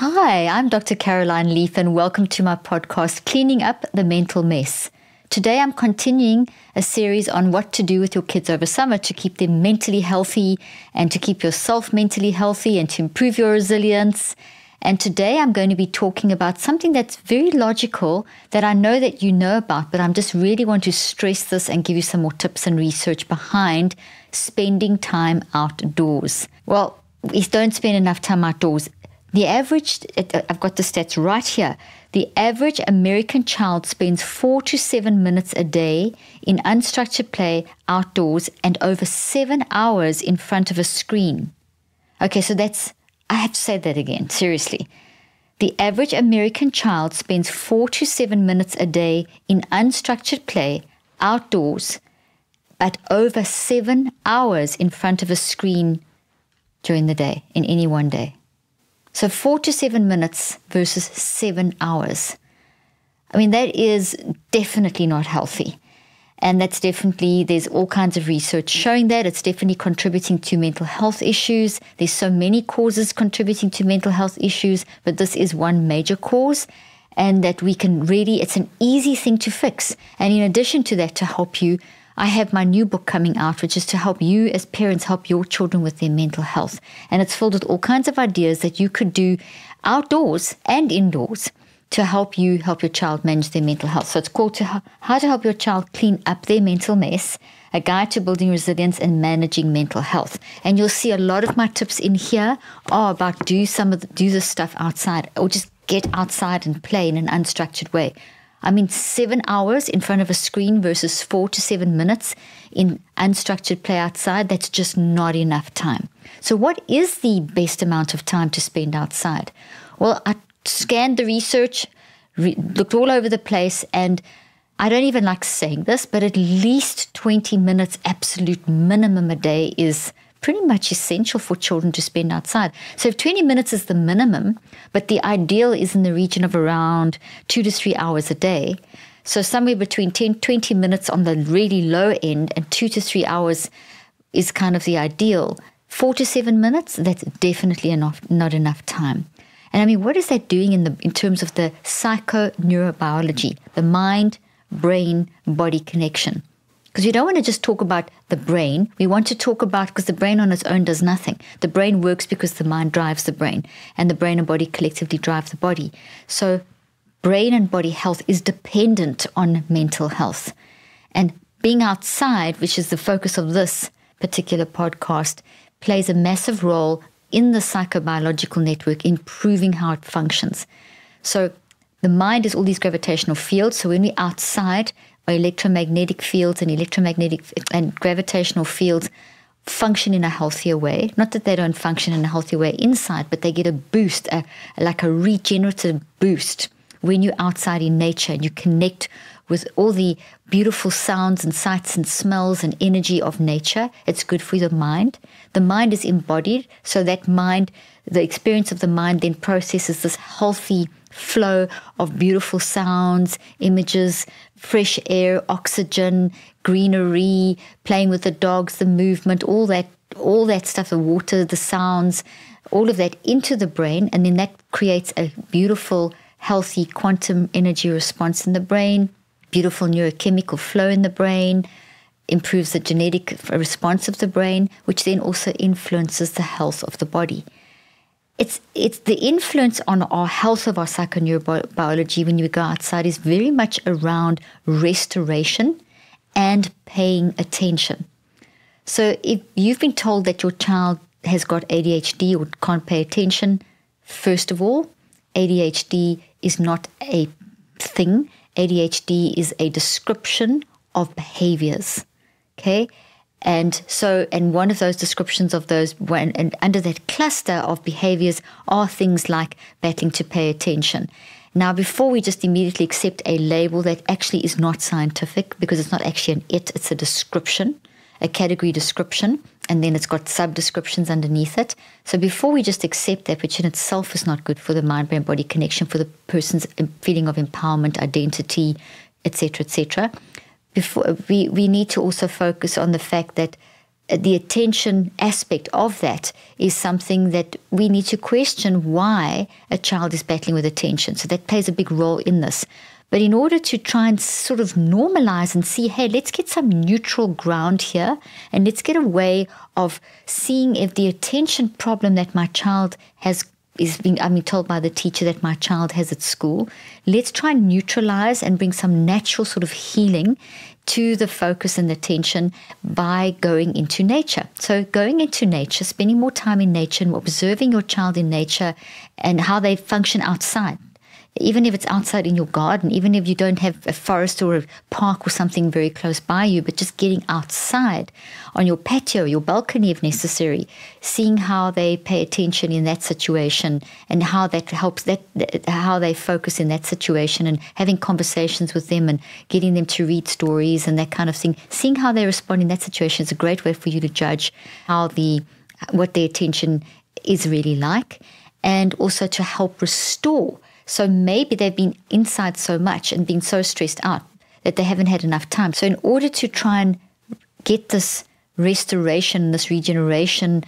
Hi, I'm Dr. Caroline Leaf and welcome to my podcast, Cleaning Up the Mental Mess. Today I'm continuing a series on what to do with your kids over summer to keep them mentally healthy and to keep yourself mentally healthy and to improve your resilience. And today I'm going to be talking about something that's very logical that I know that you know about, but I just really want to stress this and give you some more tips and research behind spending time outdoors. Well, we don't spend enough time outdoors. The average, I've got the stats right here. The average American child spends 4 to 7 minutes a day in unstructured play outdoors and over 7 hours in front of a screen. Okay, so I have to say that again, seriously. The average American child spends 4 to 7 minutes a day in unstructured play outdoors, but over 7 hours in front of a screen during the day, in any one day. So 4 to 7 minutes versus 7 hours. I mean, that is definitely not healthy. And there's all kinds of research showing that. It's definitely contributing to mental health issues. There's so many causes contributing to mental health issues, but this is one major cause. And that it's an easy thing to fix. And in addition to that, to help you, I have my new book coming out, which is to help you as parents help your children with their mental health. And it's filled with all kinds of ideas that you could do outdoors and indoors to help your child manage their mental health. So it's called How to Help Your Child Clean Up Their Mental Mess, a guide to building resilience and managing mental health. And you'll see a lot of my tips in here are about do this stuff outside or just get outside and play in an unstructured way. I mean, 7 hours in front of a screen versus 4 to 7 minutes in unstructured play outside, that's just not enough time. So what is the best amount of time to spend outside? Well, I scanned the research, looked all over the place, and I don't even like saying this, but at least 20 minutes absolute minimum a day is pretty much essential for children to spend outside. So if 20 minutes is the minimum, but the ideal is in the region of around 2 to 3 hours a day, so somewhere between 20 minutes on the really low end and 2 to 3 hours is kind of the ideal. 4 to 7 minutes, that's definitely not enough time. And I mean, what is that doing in terms of the psychoneurobiology, the mind, brain, body connection? Because we don't want to just talk about the brain. We want to talk about, because the brain on its own does nothing. The brain works because the mind drives the brain, and the brain and body collectively drive the body. So brain and body health is dependent on mental health. And being outside, which is the focus of this particular podcast, plays a massive role in the psychobiological network, improving how it functions. So the mind is all these gravitational fields. So when we're outside, our electromagnetic fields and gravitational fields function in a healthier way. Not that they don't function in a healthier way inside, but they get a boost, like a regenerative boost when you're outside in nature and you connect with all the beautiful sounds and sights and smells and energy of nature. It's good for the mind. The mind is embodied, so that mind, the experience of the mind then processes this healthy flow of beautiful sounds, images, fresh air, oxygen, greenery, playing with the dogs, the movement, all that stuff, the water, the sounds, all of that into the brain. And then that creates a beautiful, healthy quantum energy response in the brain, beautiful neurochemical flow in the brain, improves the genetic response of the brain, which then also influences the health of the body. It's the influence on our health of our psychoneurobiology when you go outside is very much around restoration and paying attention. So if you've been told that your child has got ADHD or can't pay attention, first of all, ADHD is not a thing. ADHD is a description of behaviors, okay? And one of those descriptions of those, and under that cluster of behaviors are things like battling to pay attention. Now, before we just immediately accept a label that actually is not scientific, because it's not actually it's a description, a category description, and then it's got sub-descriptions underneath it. So before we just accept that, which in itself is not good for the mind-brain-body connection, for the person's feeling of empowerment, identity, etc., before we need to also focus on the fact that the attention aspect of that is something that we need to question why a child is battling with attention. So that plays a big role in this. But in order to try and sort of normalize and see, hey, let's get some neutral ground here, and let's get a way of seeing if the attention problem that my child has I'm told by the teacher that my child has at school, let's try and neutralize and bring some natural sort of healing to the focus and attention by going into nature. So going into nature, spending more time in nature and observing your child in nature and how they function outside. Even if it's outside in your garden, even if you don't have a forest or a park or something very close by you, but just getting outside on your patio, your balcony if necessary, seeing how they pay attention in that situation and how that helps, how they focus in that situation, and having conversations with them and getting them to read stories and that kind of thing. Seeing how they respond in that situation is a great way for you to judge what their attention is really like, and also to help restore. So maybe they've been inside so much and been so stressed out that they haven't had enough time. So in order to try and get this restoration, this regeneration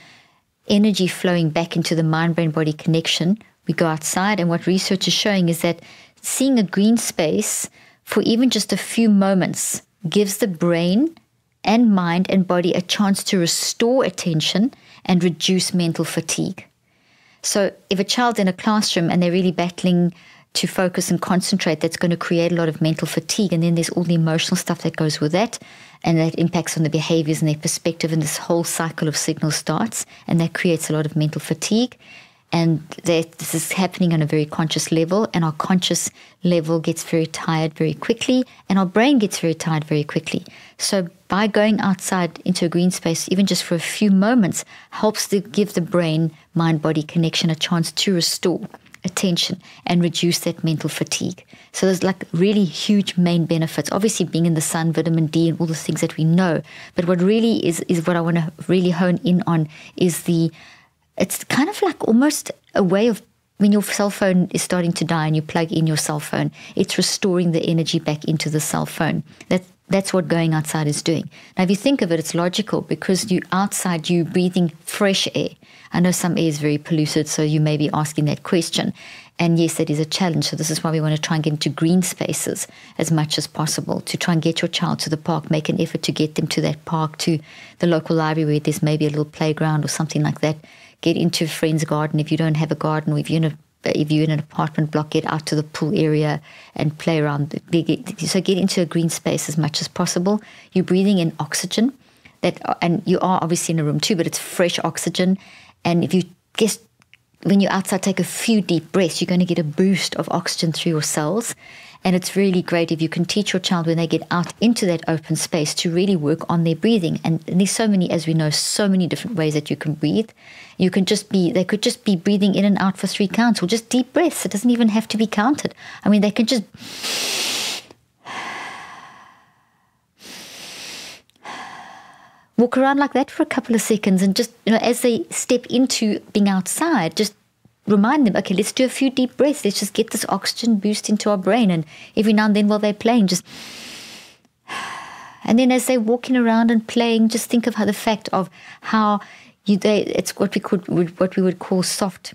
energy flowing back into the mind-brain-body connection, we go outside. And what research is showing is that seeing a green space for even just a few moments gives the brain and mind and body a chance to restore attention and reduce mental fatigue. So if a child's in a classroom and they're really battling to focus and concentrate, that's going to create a lot of mental fatigue. And then there's all the emotional stuff that goes with that, and that impacts on the behaviors and their perspective, and this whole cycle of signals starts, and that creates a lot of mental fatigue. And this is happening on a very conscious level, and our conscious level gets very tired very quickly, and our brain gets very tired very quickly. So by going outside into a green space, even just for a few moments, helps to give the brain-mind-body connection a chance to restore attention and reduce that mental fatigue. So there's like really huge main benefits. Obviously being in the sun, vitamin D, and all the things that we know. But what really is what I want to really hone in on is it's kind of like almost a way of, when your cell phone is starting to die and you plug in your cell phone, it's restoring the energy back into the cell phone. That's what going outside is doing. Now, if you think of it, it's logical, because you outside, you're breathing fresh air. I know some air is very polluted, so you may be asking that question. And yes, that is a challenge. So this is why we want to try and get into green spaces as much as possible, to try and get your child to the park, make an effort to get them to that park, to the local library where there's maybe a little playground or something like that. Get into a friend's garden if you don't have a garden, or if you're in an apartment block, get out to the pool area and play around. So get into a green space as much as possible. You're breathing in oxygen, and you are obviously in a room too, but it's fresh oxygen. And if you when you're outside, take a few deep breaths, you're going to get a boost of oxygen through your cells. And it's really great if you can teach your child when they get out into that open space to really work on their breathing. And there's so many, as we know, so many different ways that you can breathe. They could just be breathing in and out for 3 counts, or just deep breaths. It doesn't even have to be counted. I mean, they can just walk around like that for a couple of seconds, and just, as they step into being outside, just remind them, okay, let's do a few deep breaths. Let's just get this oxygen boost into our brain. And every now and then while they're playing, just... And then as they're walking around and playing, just think of how it's what we would call soft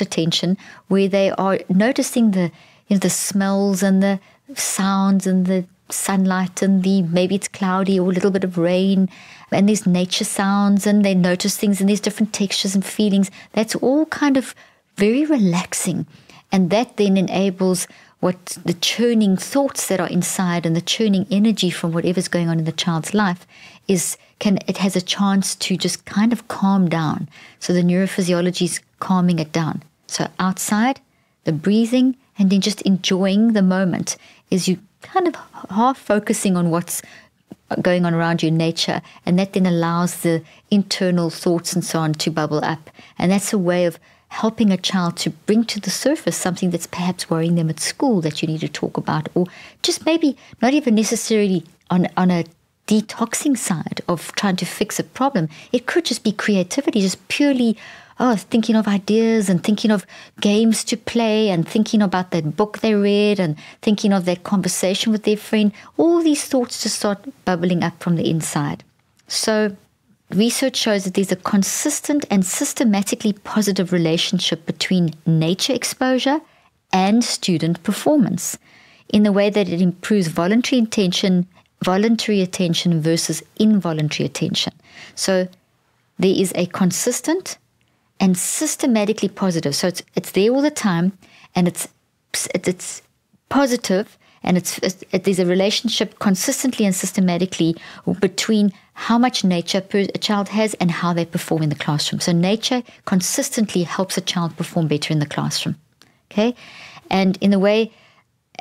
attention, where they are noticing the smells and the sounds and the sunlight and maybe it's cloudy or a little bit of rain, and there's nature sounds, and they notice things, and there's different textures and feelings. That's all kind of very relaxing, and that then enables what the churning thoughts that are inside and the churning energy from whatever's going on in the child's life it has a chance to just kind of calm down. So the neurophysiology is calming it down. So outside, the breathing, and then just enjoying the moment is you kind of half focusing on what's going on around you in nature, and that then allows the internal thoughts and so on to bubble up. And that's a way of helping a child to bring to the surface something that's perhaps worrying them at school that you need to talk about, or just maybe not even necessarily on a detoxing side of trying to fix a problem. It could just be creativity, just purely thinking of ideas and thinking of games to play and thinking about that book they read and thinking of that conversation with their friend. All these thoughts just start bubbling up from the inside. So research shows that there's a consistent and systematically positive relationship between nature exposure and student performance, in the way that it improves voluntary attention versus involuntary attention. So there is a consistent and systematically positive. So it's there all the time, and it's positive, and there's a relationship consistently and systematically between how much nature a child has and how they perform in the classroom. So nature consistently helps a child perform better in the classroom. Okay? And in the way,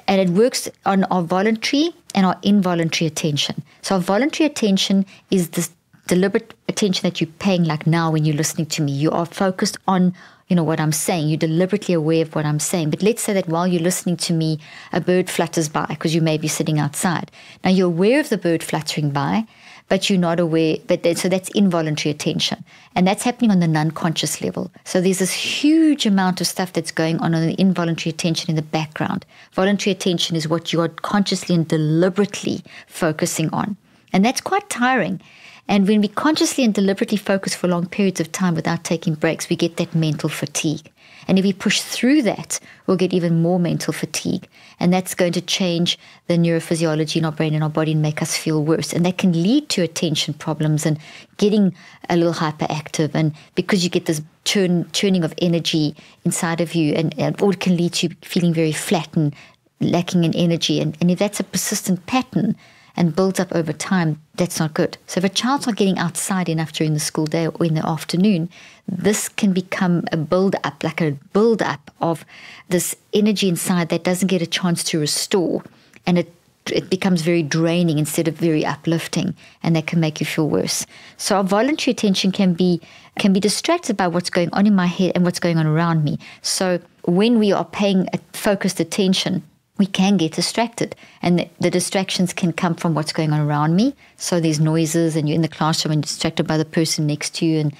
and it works on our voluntary and our involuntary attention. So our voluntary attention is this deliberate attention that you're paying, like now when you're listening to me. You are focused on, what I'm saying. You're deliberately aware of what I'm saying. But let's say that while you're listening to me, a bird flutters by because you may be sitting outside. Now you're aware of the bird fluttering by, but you're not aware. So that's involuntary attention. And that's happening on the non-conscious level. So there's this huge amount of stuff that's going on the involuntary attention in the background. Voluntary attention is what you are consciously and deliberately focusing on. And that's quite tiring. And when we consciously and deliberately focus for long periods of time without taking breaks, we get that mental fatigue. And if we push through that, we'll get even more mental fatigue. And that's going to change the neurophysiology in our brain and our body and make us feel worse. And that can lead to attention problems and getting a little hyperactive. And because you get this churning of energy inside of you, or it can lead to you feeling very flat and lacking in energy. And if that's a persistent pattern and builds up over time, that's not good. So if a child's not getting outside enough during the school day or in the afternoon, this can become a build-up, like a build-up of this energy inside that doesn't get a chance to restore. And it becomes very draining instead of very uplifting, and that can make you feel worse. So our voluntary attention can be distracted by what's going on in my head and what's going on around me. So when we are paying a focused attention, we can get distracted, and the distractions can come from what's going on around me. So there's noises, and you're in the classroom and you're distracted by the person next to you, and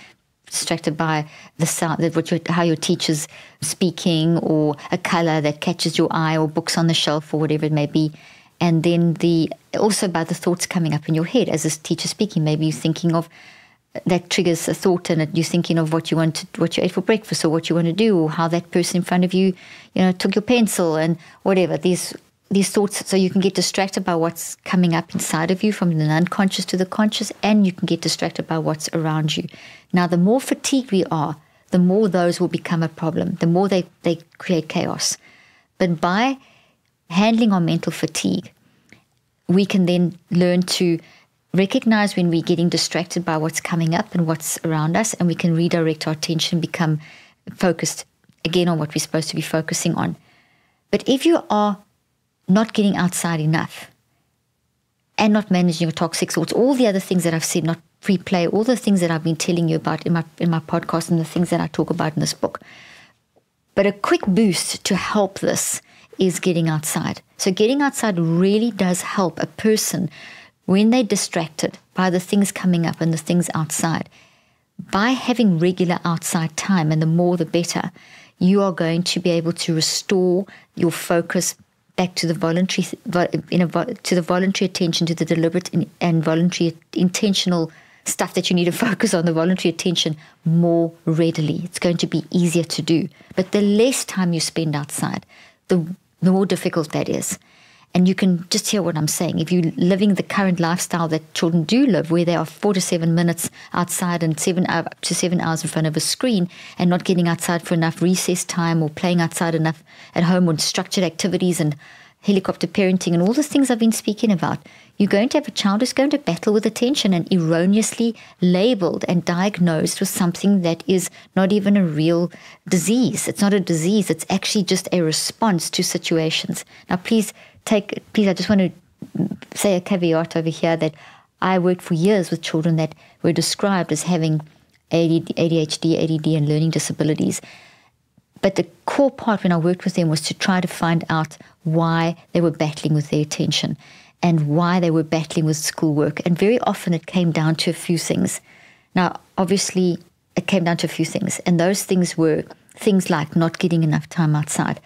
distracted by the sound, how your teacher's speaking, or a color that catches your eye, or books on the shelf, or whatever it may be. And then also by the thoughts coming up in your head as this teacher speaking. Maybe you're thinking of, that triggers a thought, and you're thinking of what you ate for breakfast, or what you want to do, or how that person in front of you, took your pencil, and whatever. These thoughts, so you can get distracted by what's coming up inside of you from the unconscious to the conscious, and you can get distracted by what's around you. Now, the more fatigued we are, the more those will become a problem, the more they create chaos. But by handling our mental fatigue, we can then learn to recognize when we're getting distracted by what's coming up and what's around us, and we can redirect our attention, become focused again on what we're supposed to be focusing on. But if you are not getting outside enough and not managing your toxic thoughts, all the other things that I've said, not free play, all the things that I've been telling you about in my podcast and the things that I talk about in this book. But a quick boost to help this is getting outside. So getting outside really does help a person when they're distracted by the things coming up and the things outside. By having regular outside time, and the more the better, you are going to be able to restore your focus back to the voluntary attention, to the deliberate and voluntary intentional stuff that you need to focus on, the voluntary attention, more readily. It's going to be easier to do. But the less time you spend outside, the more difficult that is. And you can just hear what I'm saying. If you're living the current lifestyle that children do live, where they are 4 to 7 minutes outside and up to 7 hours in front of a screen, and not getting outside for enough recess time, or playing outside enough at home, on structured activities and helicopter parenting and all the things I've been speaking about, you're going to have a child who's going to battle with attention and erroneously labeled and diagnosed with something that is not even a real disease. It's not a disease. It's actually just a response to situations. Now, please, I just want to say a caveat over here that I worked for years with children that were described as having ADHD, ADD, and learning disabilities. But the core part when I worked with them was to try to find out why they were battling with their attention and why they were battling with schoolwork. And very often it came down to a few things. Now, obviously, it came down to a few things. And those things were things like not getting enough time outside,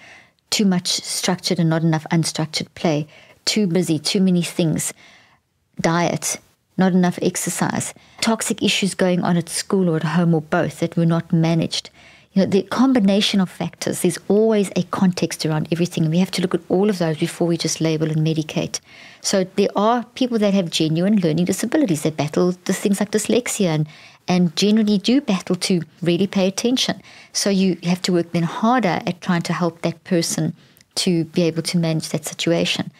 too much structured and not enough unstructured play, too busy, too many things, diet, not enough exercise, toxic issues going on at school or at home or both that were not managed. The combination of factors, there's always a context around everything. And we have to look at all of those before we just label and medicate. So there are people that have genuine learning disabilities that battle the things like dyslexia and generally do battle to really pay attention. So you have to work then harder at trying to help that person to be able to manage that situation.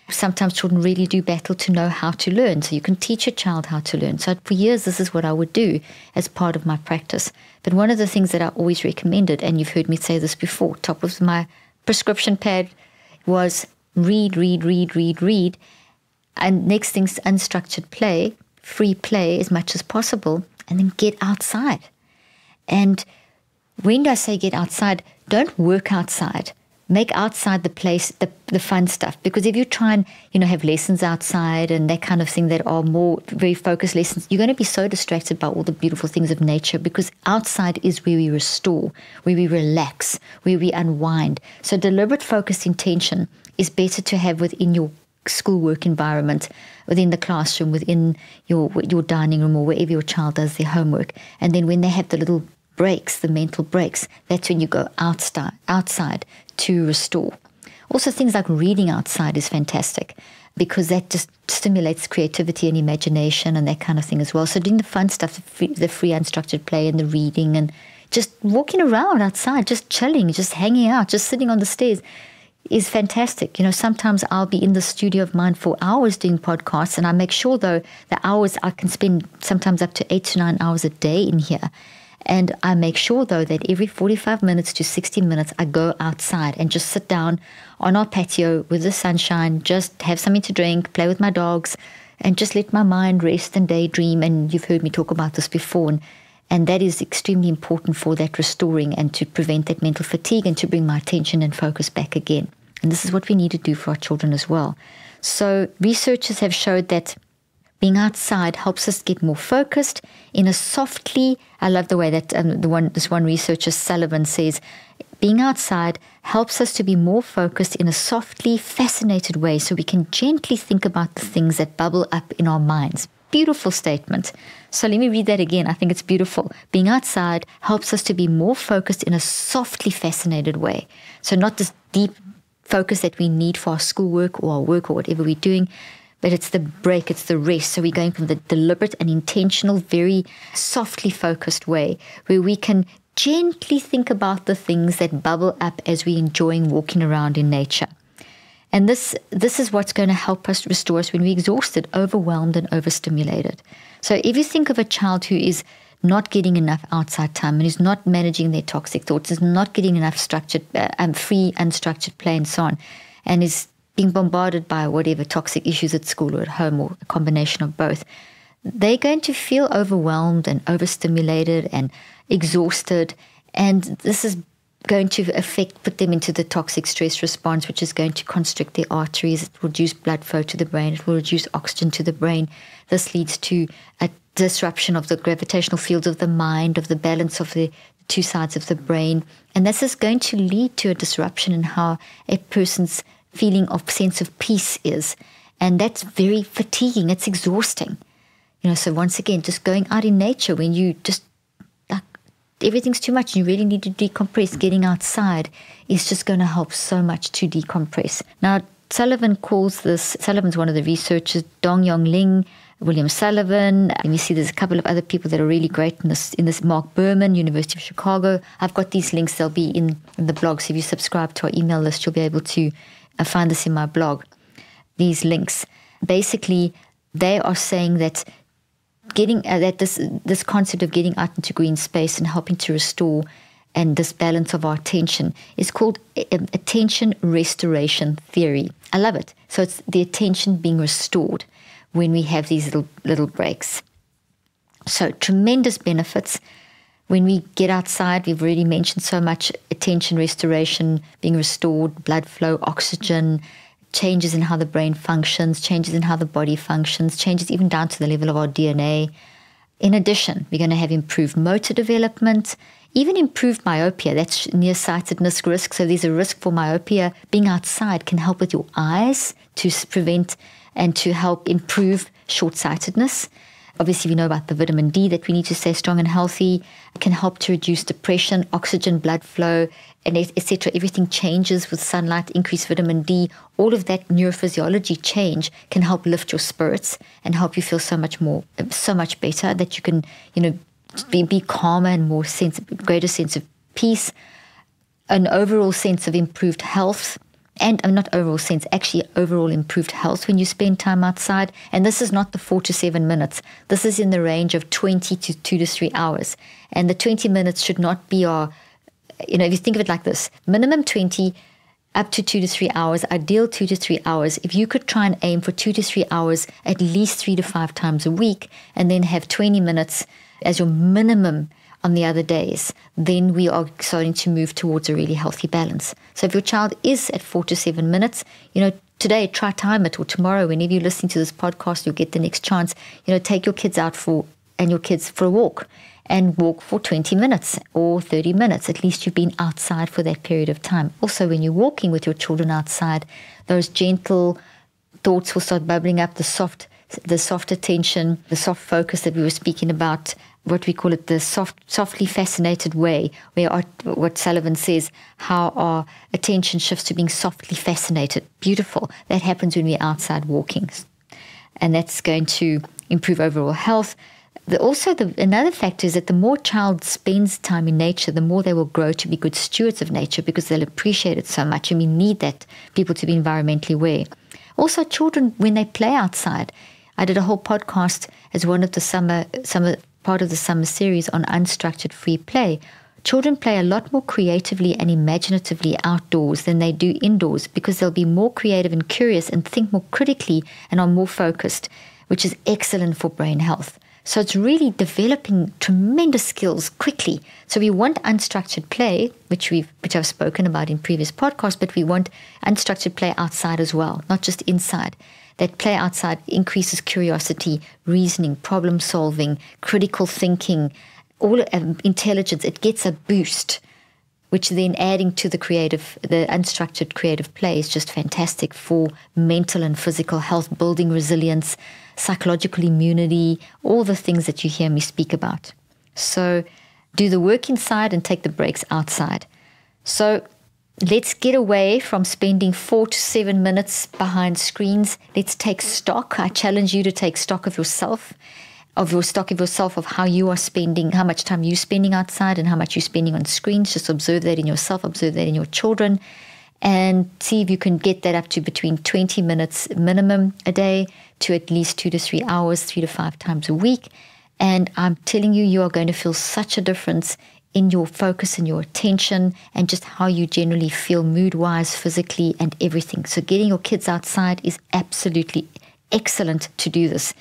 Sometimes children really do battle to know how to learn. So you can teach a child how to learn. So for years, this is what I would do as part of my practice. But one of the things that I always recommended, and you've heard me say this before, top of my prescription pad was read. And next thing's unstructured play, free play as much as possible, and then get outside. And when I say get outside, don't work outside. Make outside the place the fun stuff. Because if you try and, have lessons outside and that kind of thing that are more very focused lessons, you're going to be so distracted by all the beautiful things of nature, because outside is where we restore, where we relax, where we unwind. So deliberate focused intention is better to have within your schoolwork environment, within the classroom, within your dining room, or wherever your child does their homework. And then when they have the little breaks, the mental breaks, that's when you go outside to restore. Also, things like reading outside is fantastic, because that just stimulates creativity and imagination and that kind of thing as well. So doing the fun stuff, the free unstructured play and the reading and just walking around outside, just chilling, just hanging out, just sitting on the stairs is fantastic. Sometimes I'll be in the studio of mine for hours doing podcasts, and I make sure, though, the hours I can spend sometimes up to 8 to 9 hours a day in here. And I make sure, though, that every 45 minutes to 60 minutes, I go outside and just sit down on our patio with the sunshine, just have something to drink, play with my dogs, and just let my mind rest and daydream. And you've heard me talk about this before. And that is extremely important for that restoring and to prevent that mental fatigue and to bring my attention and focus back again. And this is what we need to do for our children as well. So researchers have showed that being outside helps us get more focused in a softly, I love the way that this one researcher, Sullivan, says, being outside helps us to be more focused in a softly fascinated way, so we can gently think about the things that bubble up in our minds. Beautiful statement. So let me read that again. I think it's beautiful. Being outside helps us to be more focused in a softly fascinated way. So not this deep focus that we need for our schoolwork or our work or whatever we're doing, but it's the break, it's the rest. So we're going from the deliberate and intentional, very softly focused way where we can gently think about the things that bubble up as we're enjoying walking around in nature. And this is what's going to help us restore us when we're exhausted, overwhelmed, and overstimulated. So if you think of a child who is not getting enough outside time and is not managing their toxic thoughts, is not getting enough structured, free, unstructured play and so on, and is being bombarded by whatever toxic issues at school or at home or a combination of both, they're going to feel overwhelmed and overstimulated and exhausted. And this is going to put them into the toxic stress response, which is going to constrict their arteries. It will reduce blood flow to the brain. It will reduce oxygen to the brain. This leads to a disruption of the gravitational fields of the mind, of the balance of the two sides of the brain. And this is going to lead to a disruption in how a person's feeling of sense of peace is. And that's very fatiguing. It's exhausting. So once again, just going out in nature when you just, everything's too much, you really need to decompress. Getting outside is just going to help so much to decompress. Now, Sullivan's one of the researchers, Dong-Yong Ling, William Sullivan. And you see there's a couple of other people that are really great in this. Mark Berman, University of Chicago. I've got these links. They'll be in the blog. So if you subscribe to our email list, you'll be able to find this in my blog. These links. Basically, they are saying that this concept of getting out into green space and helping to restore and this balance of our attention is called attention restoration theory. I love it. So it's the attention being restored when we have these little breaks. So tremendous benefits. When we get outside, we've already mentioned so much attention restoration, being restored, blood flow, oxygen, changes in how the brain functions, changes in how the body functions, changes even down to the level of our DNA. In addition, we're going to have improved motor development, even improved myopia. That's nearsightedness risk. So there's a risk for myopia. Being outside can help with your eyes to prevent and to help improve short-sightedness. Obviously, we know about the vitamin D that we need to stay strong and healthy. It can help to reduce depression, oxygen, blood flow, and etc. Everything changes with sunlight, increased vitamin D. All of that neurophysiology change can help lift your spirits and help you feel so much better, that you can, be calmer and greater sense of peace, an overall sense of improved health. And not overall sense, actually overall improved health when you spend time outside. And this is not the 4 to 7 minutes. This is in the range of 20 to 2 to 3 hours. And the 20 minutes should not be if you think of it like this, minimum 20, up to 2 to 3 hours, ideal 2 to 3 hours. If you could try and aim for 2 to 3 hours at least 3 to 5 times a week, and then have 20 minutes as your minimum on the other days, then we are starting to move towards a really healthy balance. So if your child is at 4 to 7 minutes, today try time it, or tomorrow, whenever you're listening to this podcast, you'll get the next chance, take your kids out for a walk, and walk for 20 minutes or 30 minutes. At least you've been outside for that period of time. Also, when you're walking with your children outside, those gentle thoughts will start bubbling up, the soft attention, the soft focus that we were speaking about, what we call it, the softly fascinated way, where what Sullivan says, how our attention shifts to being softly fascinated. Beautiful. That happens when we're outside walking. And that's going to improve overall health. Another factor is that the more child spends time in nature, the more they will grow to be good stewards of nature, because they'll appreciate it so much. And we need that, people to be environmentally aware. Also, children, when they play outside, I did a whole podcast as one of the part of the summer series on unstructured free play. Children play a lot more creatively and imaginatively outdoors than they do indoors, because they'll be more creative and curious and think more critically and are more focused, which is excellent for brain health. So it's really developing tremendous skills quickly. So we want unstructured play, which I've spoken about in previous podcasts, but we want unstructured play outside as well, not just inside. That play outside increases curiosity, reasoning, problem solving, critical thinking, all intelligence. It gets a boost, which then adding to the unstructured creative play is just fantastic for mental and physical health, building resilience, psychological immunity, all the things that you hear me speak about. So do the work inside and take the breaks outside. So let's get away from spending 4 to 7 minutes behind screens. Let's take stock. I challenge you to take stock of yourself, of how you are spending, how much time you're spending outside and how much you're spending on screens. Just observe that in yourself, observe that in your children, and see if you can get that up to between 20 minutes minimum a day to at least 2 to 3 hours, 3 to 5 times a week. And I'm telling you, you are going to feel such a difference in your focus and your attention and just how you generally feel mood-wise, physically, and everything. So getting your kids outside is absolutely excellent to do this.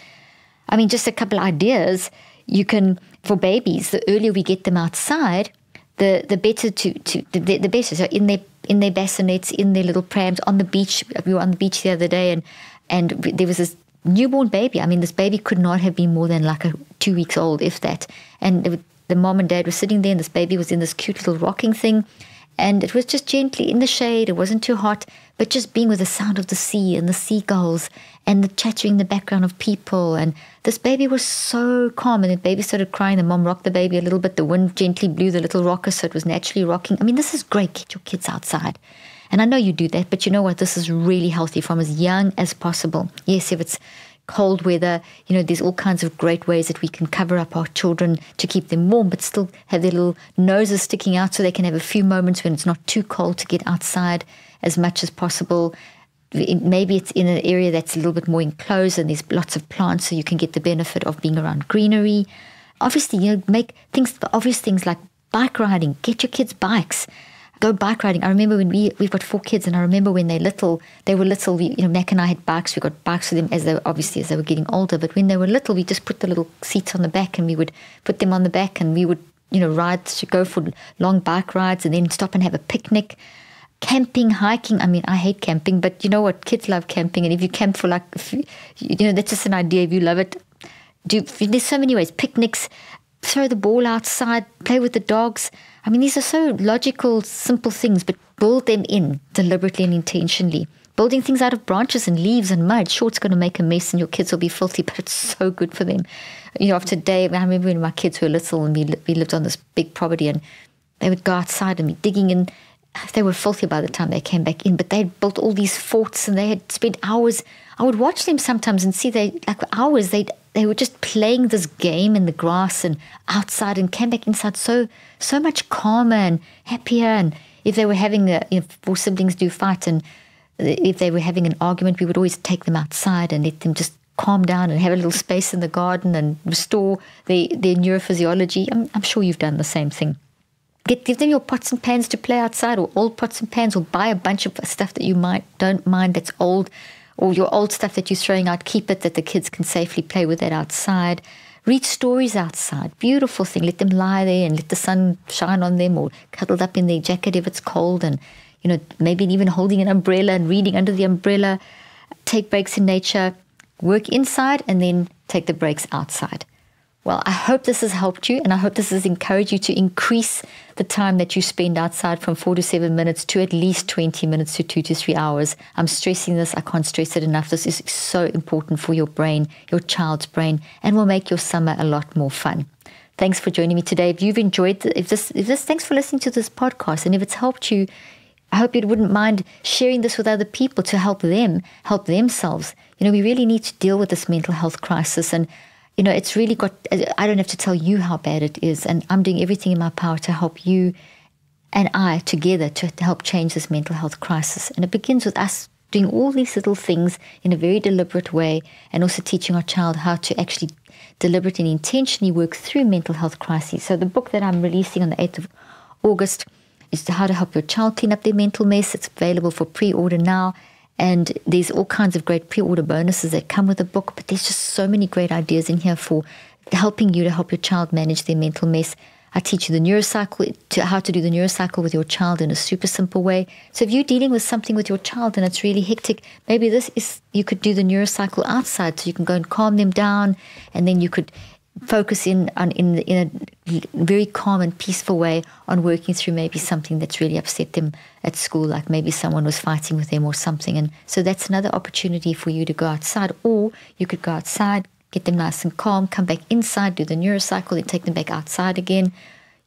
I mean, just a couple ideas. You can, for babies, the earlier we get them outside, the better the better. So in their bassinets, in their little prams, on the beach. We were on the beach the other day, and there was this newborn baby. I mean, this baby could not have been more than like 2 weeks old, if that. And the mom and dad were sitting there, and this baby was in this cute little rocking thing. And it was just gently in the shade. It wasn't too hot, but just being with the sound of the sea and the seagulls and the chattering in the background of people. And this baby was so calm. And the baby started crying. The mom rocked the baby a little bit. The wind gently blew the little rocker, so it was naturally rocking. I mean, this is great. Get your kids outside. And I know you do that, but you know what? This is really healthy from as young as possible. Yes, if it's cold weather, there's all kinds of great ways that we can cover up our children to keep them warm, but still have their little noses sticking out so they can have a few moments when it's not too cold to get outside as much as possible. Maybe it's in an area that's a little bit more enclosed and there's lots of plants, so you can get the benefit of being around greenery. Obviously, make obvious things like bike riding. Get your kids bikes. Go bike riding. I remember when we've got 4 kids, and I remember when they were little. Mac and I had bikes. We got bikes for them as they were getting older. But when they were little, we just put the little seats on the back, and we would put them on the back, and we would ride to go for long bike rides, and then stop and have a picnic. Camping, hiking. I mean, I hate camping, but you know what? Kids love camping, and if you camp for that's just an idea. If you love it, there's so many ways. Picnics. Throw the ball outside, play with the dogs. I mean, these are so logical, simple things, but build them in deliberately and intentionally building things out of branches and leaves and mud. Sure, it's going to make a mess and your kids will be filthy, but it's so good for them. After a day, I remember when my kids were little and we lived on this big property, and they would go outside and be digging, and they were filthy by the time they came back in, but they had built all these forts and they had spent hours. I would watch them sometimes and see hours they were just playing this game in the grass and outside, and came back inside so much calmer and happier. And if they were having four siblings do fight, and if they were having an argument, we would always take them outside and let them just calm down and have a little space in the garden and restore their neurophysiology. I'm sure you've done the same thing. Give them your pots and pans to play outside, or old pots and pans, or buy a bunch of stuff that you don't mind that's old, or your old stuff that you're throwing out, keep it, that the kids can safely play with it outside. Read stories outside. Beautiful thing. Let them lie there and let the sun shine on them, or cuddled up in their jacket if it's cold, and maybe even holding an umbrella and reading under the umbrella. Take breaks in nature. Work inside and then take the breaks outside. Well, I hope this has helped you, and I hope this has encouraged you to increase the time that you spend outside from 4 to 7 minutes to at least 20 minutes to 2 to 3 hours. I'm stressing this. I can't stress it enough. This is so important for your brain, your child's brain, and will make your summer a lot more fun. Thanks for joining me today. If you've enjoyed thanks for listening to this podcast. And if it's helped you, I hope you wouldn't mind sharing this with other people to help them help themselves. We really need to deal with this mental health crisis, and it's really I don't have to tell you how bad it is, and I'm doing everything in my power to help you and I together to help change this mental health crisis. And it begins with us doing all these little things in a very deliberate way, and also teaching our child how to actually deliberately and intentionally work through mental health crises. So the book that I'm releasing on the 8th of August is How to Help Your Child Clean Up Their Mental Mess. It's available for pre-order now. And there's all kinds of great pre-order bonuses that come with the book, but there's just so many great ideas in here for helping you to help your child manage their mental mess. I teach you the neurocycle, how to do the neurocycle with your child in a super simple way. So if you're dealing with something with your child and it's really hectic, maybe you could do the neurocycle outside, so you can go and calm them down, and then you could focus in a very calm and peaceful way on working through maybe something that's really upset them at school, like maybe someone was fighting with them or something. And so that's another opportunity for you to go outside, or you could go outside, get them nice and calm, come back inside, do the neurocycle, and take them back outside again.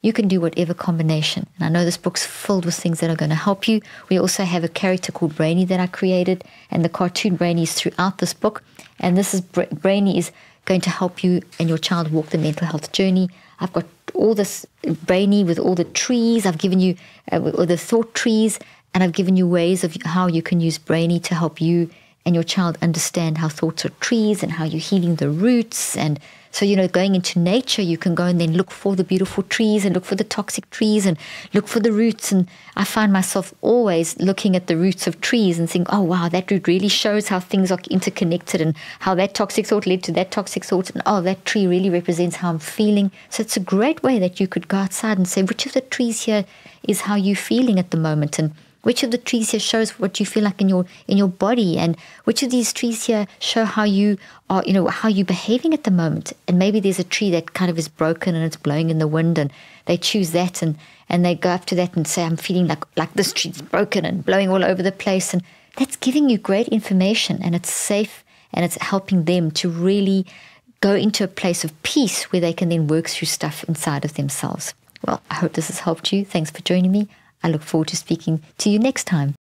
You can do whatever combination. And I know this book's filled with things that are going to help you. We also have a character called Brainy that I created, and the cartoon Brainy is throughout this book. And this is Brainy is going to help you and your child walk the mental health journey. I've got all this Brainy with all the trees. I've given you all the thought trees, and I've given you ways of how you can use Brainy to help you and your child understand how thoughts are trees and how you're healing the roots. And so, going into nature, you can go and then look for the beautiful trees and look for the toxic trees and look for the roots. And I find myself always looking at the roots of trees and think, oh, wow, that root really shows how things are interconnected and how that toxic thought led to that toxic thought. And oh, that tree really represents how I'm feeling. So it's a great way that you could go outside and say, which of the trees here is how you're feeling at the moment? And which of the trees here shows what you feel like in your body, and which of these trees here show how you are, how you're behaving at the moment? And maybe there's a tree that kind of is broken and it's blowing in the wind, and they choose that and they go up to that and say, I'm feeling like this tree's broken and blowing all over the place. And that's giving you great information, and it's safe, and it's helping them to really go into a place of peace where they can then work through stuff inside of themselves. Well, I hope this has helped you. Thanks for joining me. I look forward to speaking to you next time.